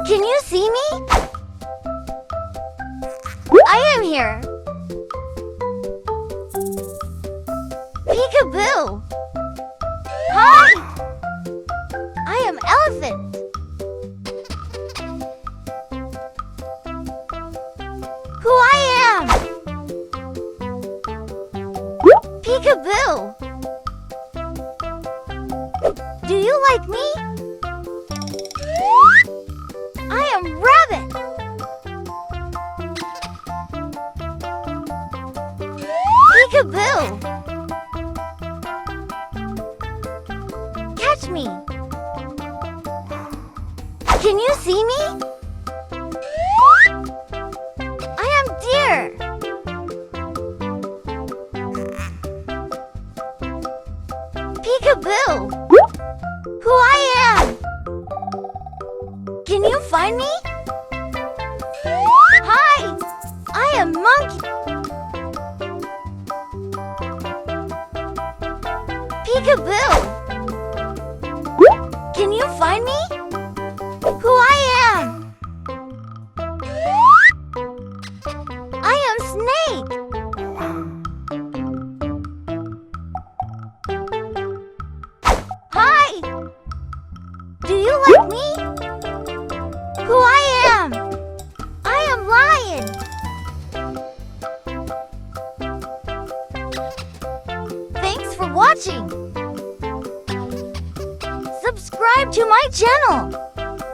Can you see me? I am here. Peekaboo. Hi. I am Elephant. Who I am? Peekaboo. Do you like me? I am Rabbit. Peekaboo. Catch me. Can you see me? I am Deer. Peekaboo. Who I am? Can you find me? Hi, I am Monkey. Peekaboo. Can you find me? Who I am? I am Snake. Hi. Do you like me? Who I am? I am Lion. Thanks for watching. Subscribe to my channel.